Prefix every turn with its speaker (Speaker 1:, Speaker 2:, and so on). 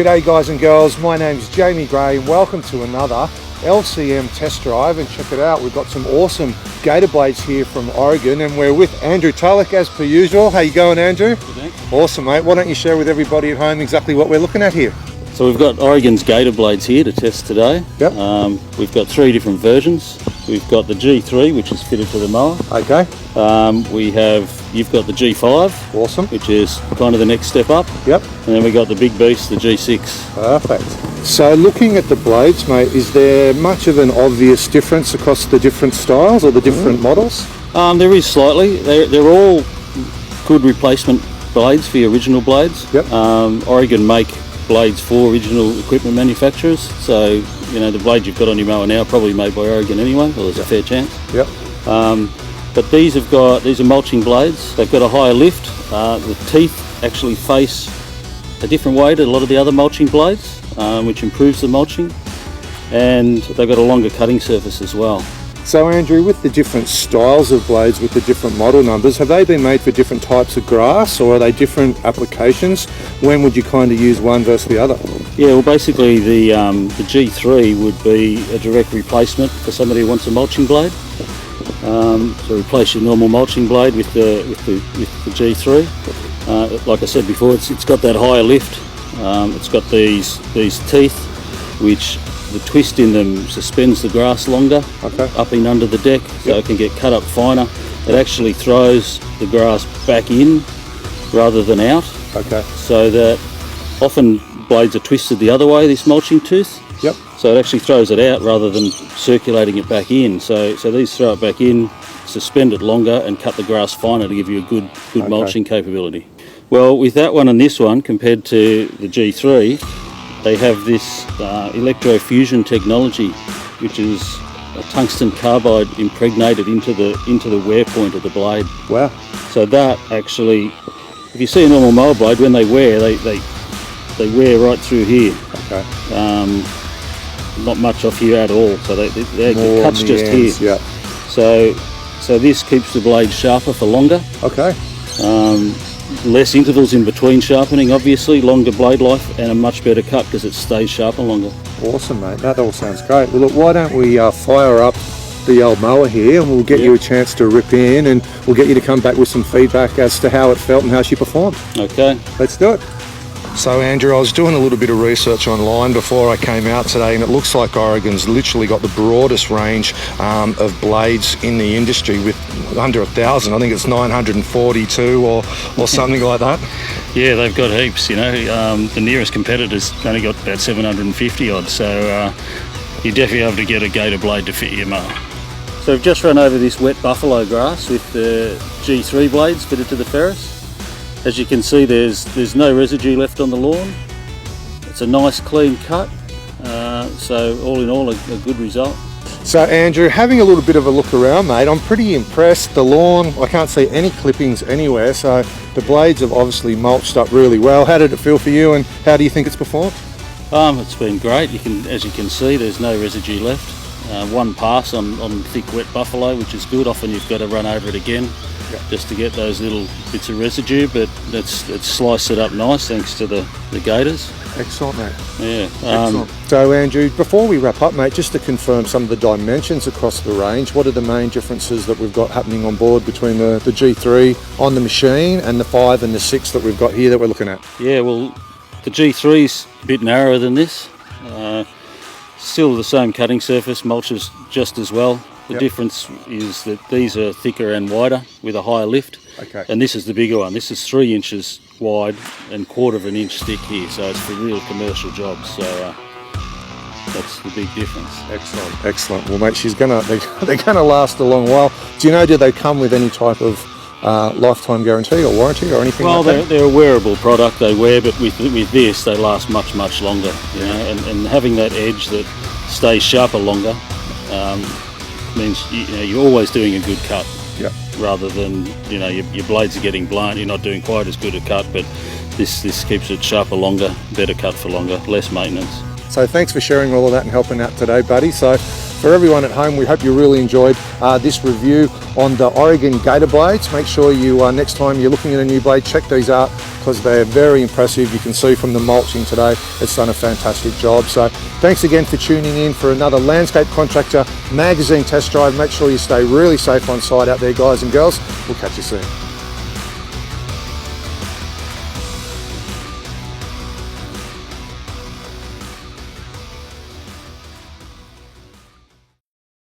Speaker 1: G'day guys and girls, my name's Jamie Gray and welcome to another LCM test drive. And check it out, we've got some awesome Gator blades here from Oregon and we're with Andrew Tulloch as per usual. How you going, Andrew?
Speaker 2: Good, thanks.
Speaker 1: Awesome, mate. Why don't you share with everybody at home exactly what we're looking at here?
Speaker 2: So we've got Oregon's Gator blades here to test today.
Speaker 1: Yep.
Speaker 2: We've got three different versions. We've got the G3, which is fitted to the mower.
Speaker 1: Okay.
Speaker 2: You've got the G5.
Speaker 1: Awesome.
Speaker 2: Which is kind of the next step up.
Speaker 1: Yep.
Speaker 2: And then we got the big beast, the G6.
Speaker 1: Perfect. So looking at the blades, mate, is there much of an obvious difference across the different styles or the different models?
Speaker 2: There is slightly. They're all good replacement blades for your original blades.
Speaker 1: Yep.
Speaker 2: Oregon make blades for original equipment manufacturers, so you know the blade you've got on your mower now probably made by Oregon anyway, well there's a fair chance.
Speaker 1: Yep.
Speaker 2: But these are mulching blades. They've got a higher lift. The teeth actually face a different way to a lot of the other mulching blades, which improves the mulching, and they've got a longer cutting surface as well.
Speaker 1: So Andrew, with the different styles of blades with the different model numbers, have they been made for different types of grass or are they different applications? When would you kind of use one versus the other?
Speaker 2: Yeah, well basically the G3 would be a direct replacement for somebody who wants a mulching blade. So replace your normal mulching blade with the G3. Like I said before, it's got that higher lift. It's got these teeth, which the twist in them suspends the grass longer, up in under the deck, so it can get cut up finer. It actually throws the grass back in rather than out.
Speaker 1: Okay.
Speaker 2: So that often blades are twisted the other way, this mulching tooth.
Speaker 1: Yep.
Speaker 2: So it actually throws it out rather than circulating it back in. So these throw it back in, suspend it longer and cut the grass finer to give you a good mulching capability. Well, with that one and this one compared to the G3, they have this electrofusion technology, which is a tungsten carbide impregnated into the wear point of the blade.
Speaker 1: Wow.
Speaker 2: So that actually, if you see a normal mower blade, when they wear, they wear right through here.
Speaker 1: Okay.
Speaker 2: Not much off here at all. So the cut's just
Speaker 1: ends,
Speaker 2: here.
Speaker 1: Yeah.
Speaker 2: So this keeps the blade sharper for longer.
Speaker 1: Okay.
Speaker 2: Less intervals in between sharpening, obviously, longer blade life and a much better cut because it stays sharper longer.
Speaker 1: Awesome, mate. That all sounds great. Well, look, why don't we fire up the old mower here and we'll get you a chance to rip in and we'll get you to come back with some feedback as to how it felt and how she performed.
Speaker 2: Okay.
Speaker 1: Let's do it. So Andrew, I was doing a little bit of research online before I came out today and it looks like Oregon's literally got the broadest range of blades in the industry with under 1,000. I think it's 942 or something like that.
Speaker 2: Yeah, they've got heaps, you know. The nearest competitor's only got about 750 odd, so you're definitely able to get a Gator blade to fit your mower. So we've just run over this wet buffalo grass with the G3 blades fitted to the ferrous. As you can see, there's no residue left on the lawn. It's a nice clean cut, so all in all a good result.
Speaker 1: So Andrew, having a little bit of a look around, mate, I'm pretty impressed. The lawn, I can't see any clippings anywhere, so the blades have obviously mulched up really well. How did it feel for you and how do you think it's performed?
Speaker 2: It's been great. As you can see, there's no residue left. One pass on thick wet buffalo, which is good. Often you've got to run over it again. Just to get those little bits of residue, but it's sliced it up nice thanks to the Gators.
Speaker 1: Excellent, mate.
Speaker 2: Yeah.
Speaker 1: Excellent. So Andrew, before we wrap up, mate, just to confirm some of the dimensions across the range, what are the main differences that we've got happening on board between the G3 on the machine and the 5 and the 6 that we've got here that we're looking at?
Speaker 2: Yeah, well, the G3's a bit narrower than this. Still the same cutting surface, mulches just as well. The difference is that these are thicker and wider with a higher lift.
Speaker 1: Okay.
Speaker 2: And this is the bigger one. This is 3 inches wide and 1/4 of an inch thick here, so it's for real commercial jobs. So that's the big difference.
Speaker 1: Excellent, excellent. Well, mate, they're gonna last a long while. Do they come with any type of lifetime guarantee or warranty or anything like that?
Speaker 2: Well, they're a wearable product they wear, but with this they last much longer. You know, and having that edge that stays sharper longer. Means you're always doing a good cut, rather than your blades are getting blunt. You're not doing quite as good a cut, but this keeps it sharper longer, better cut for longer, less maintenance.
Speaker 1: So thanks for sharing all of that and helping out today, buddy. So For everyone at home, we hope you really enjoyed this review on the Oregon Gator blades. Make sure you, next time you're looking at a new blade, check these out because they're very impressive. You can see from the mulching today, it's done a fantastic job. So thanks again for tuning in for another Landscape Contractor Magazine test drive. Make sure you stay really safe on site out there, guys and girls. We'll catch you soon.